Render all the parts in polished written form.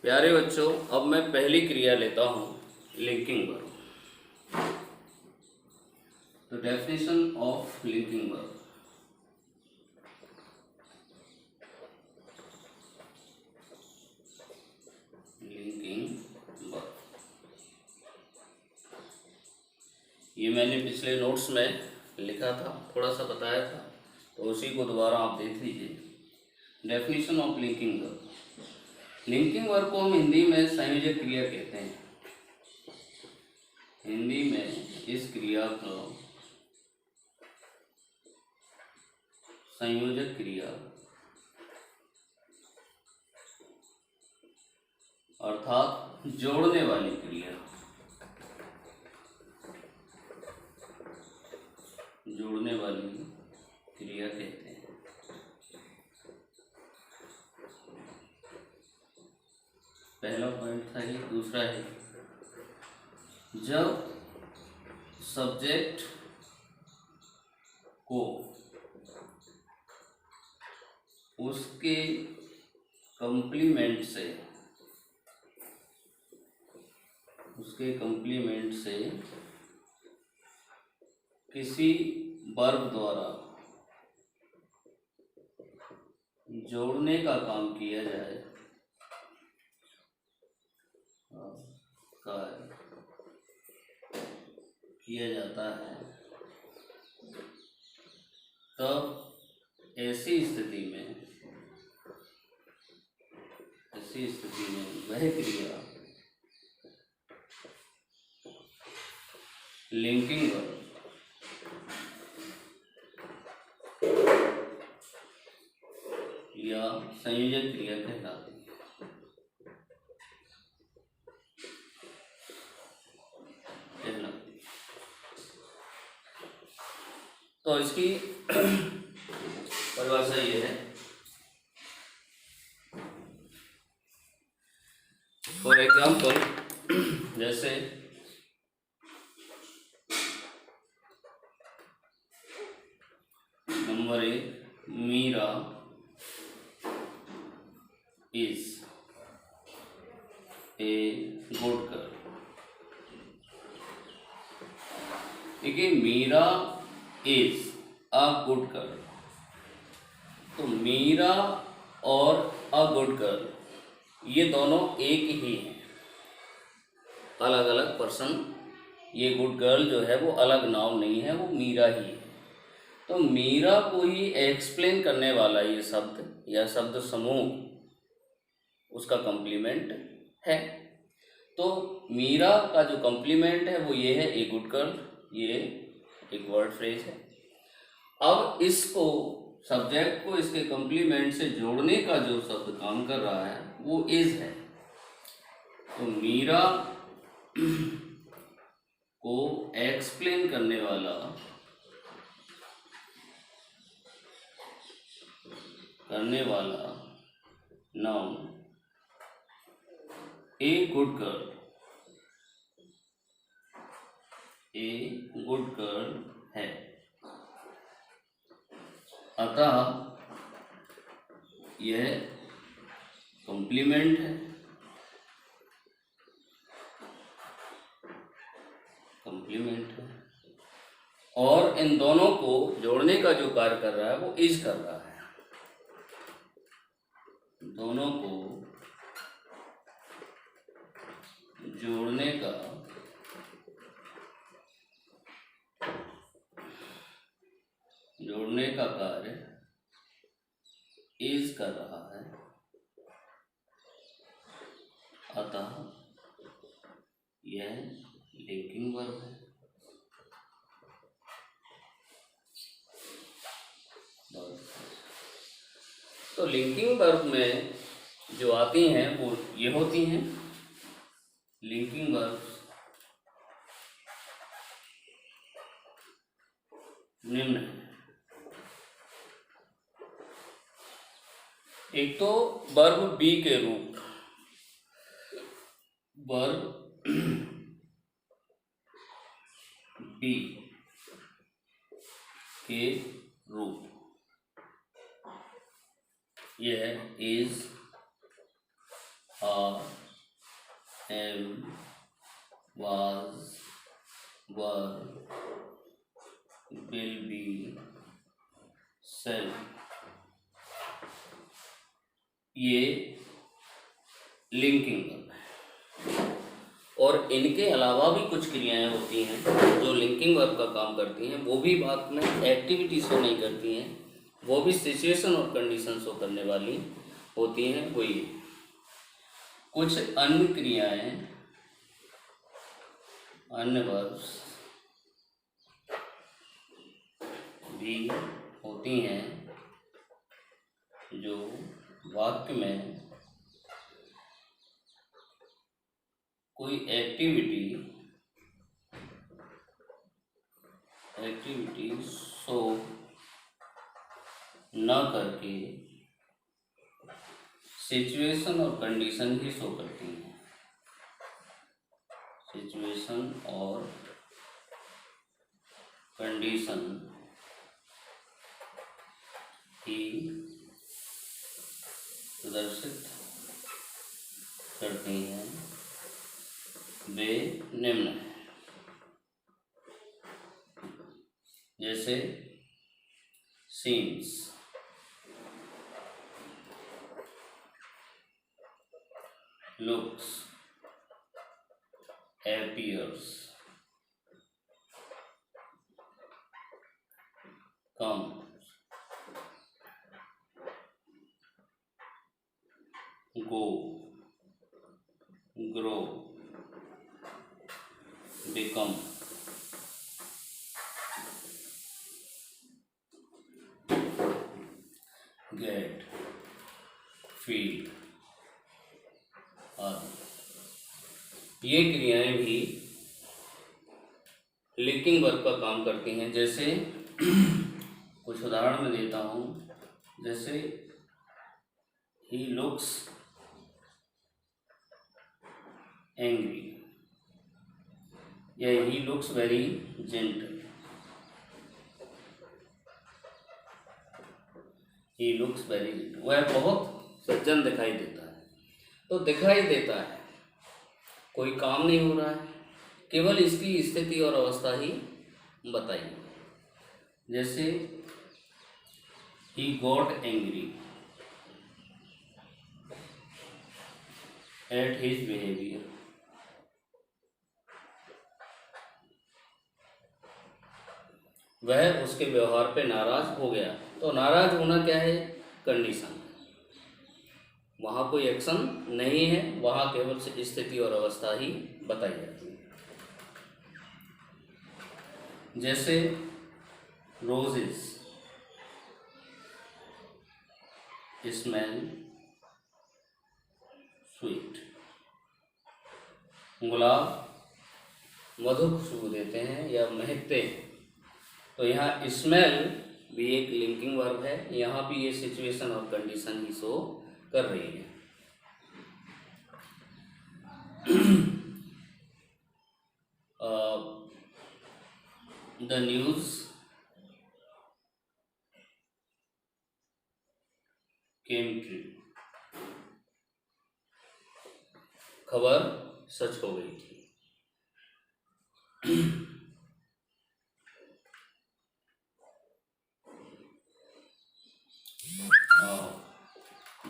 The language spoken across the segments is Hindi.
प्यारे बच्चों, अब मैं पहली क्रिया लेता हूँ लिंकिंग वर्ब। तो definition of linking verb. Linking verb ये मैंने पिछले नोट्स में लिखा था, थोड़ा सा बताया था, तो उसी को दोबारा आप देख लीजिए। Definition of linking verb. Linking verb को हम हिंदी में संयोजक क्रिया कहते हैं। हिंदी में इस क्रिया को संयोजक क्रिया अर्थात जोड़ने वाली क्रिया, जोड़ने वाली क्रिया कहते हैं। पहला पॉइंट था ये। दूसरा है जब सब्जेक्ट को उसके कंप्लीमेंट से किसी वर्ब द्वारा जोड़ने का काम किया जाए, किया जाता है, तब ऐसी स्थिति में वह क्रिया लिंकिंग वर्ब या संयोजक क्रिया कहलाती है। तो इसकी परिभाषा ये है। फॉर एग्जाम्पल, जैसे नंबर 1, Meera is a good girl. देखिए, Meera is a good girl, तो मीरा और अ गुड गर्ल ये दोनों एक ही हैं, अलग अलग पर्सन। ये गुड गर्ल जो है वो अलग नाउन नहीं है, वो मीरा ही है। तो मीरा को ही एक्सप्लेन करने वाला ये शब्द या शब्द समूह उसका कॉम्प्लीमेंट है। तो मीरा का जो कॉम्प्लीमेंट है वो ये है ए गुड गर्ल, ये एक वर्ड फ्रेज है। अब इसको सब्जेक्ट को इसके कॉम्प्लीमेंट से जोड़ने का जो शब्द काम कर रहा है वो इज है। तो मीरा को एक्सप्लेन करने वाला नाउन ए गुड गर्ल है। अतः यह कॉम्प्लीमेंट है, और इन दोनों को जोड़ने का जो कार्य कर रहा है वो इज कर रहा है। दोनों को जोड़ने का कार्य इज कर रहा है। अतः यह लिंकिंग वर्ब है। तो लिंकिंग वर्ब में जो आती हैं वो ये होती हैं। लिंकिंग वर्ब निम्न है। एक तो वर्ब बी के रूप, वर्ब बी के रूप, यह is, are, am, was, were, will be, shall, ये लिंकिंग वर्ब है। और इनके अलावा भी कुछ क्रियाएं होती हैं जो लिंकिंग वर्ब का काम करती हैं, वो भी बात में एक्टिविटी शो नहीं करती हैं, वो भी सिचुएशन और कंडीशन शो करने वाली होती हैं। वही कुछ अन्य क्रियाएं, अन्य वर्ब्स भी होती हैं जो वाक्य में कोई एक्टिविटी शो न करके सिचुएशन और कंडीशन ही शो करती हैं, सिचुएशन और कंडीशन ही प्रदर्शित करती हैं। वे निम्न हैं, जैसे seems, looks, appears, comes, go, grow, become, get, feel आदि। ये क्रियाएं भी लिंकिंग वर्ब का काम करती हैं। जैसे कुछ उदाहरण मैं देता हूँ, जैसे he looks angry या he looks very gentle, he looks very gentle, वह बहुत सज्जन दिखाई देता है। तो दिखाई देता है, कोई काम नहीं हो रहा है, केवल इसकी स्थिति और अवस्था ही बताइए। जैसे he got angry at his behavior, वह उसके व्यवहार पे नाराज हो गया। तो नाराज होना क्या है? कंडीशन। वहाँ कोई एक्शन नहीं है, वहाँ केवल स्थिति और अवस्था ही बताई जाती है। जैसे रोजेस स्मेल स्वीट, गुलाब मधुर खुशबू देते हैं या महकते हैं। तो यहाँ स्मेल भी एक लिंकिंग वर्ब है, यहाँ भी ये सिचुएशन और कंडीशन ही शो कर रही है। द न्यूज केम ट्रू, खबर सच हो गई थी।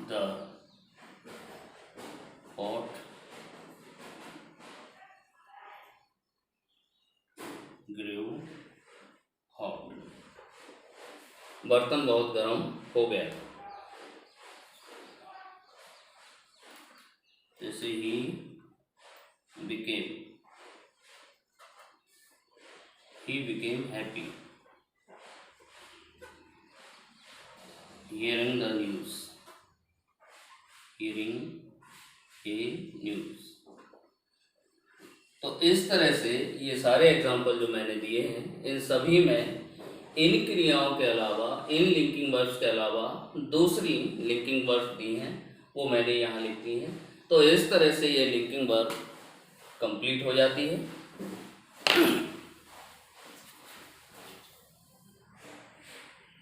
The pot grew hot, बर्तन बहुत गर्म हो गया। जैसे ही became happy hearing the news, hearing a news। तो इस तरह से ये सारे एग्जाम्पल जो मैंने दिए हैं, इन सभी में इन क्रियाओं के अलावा, इन लिंकिंग वर्ब्स के अलावा दूसरी लिंकिंग वर्ब्स दी हैं, वो मैंने यहाँ लिख दी हैं। तो इस तरह से ये लिंकिंग वर्ब कंप्लीट हो जाती है।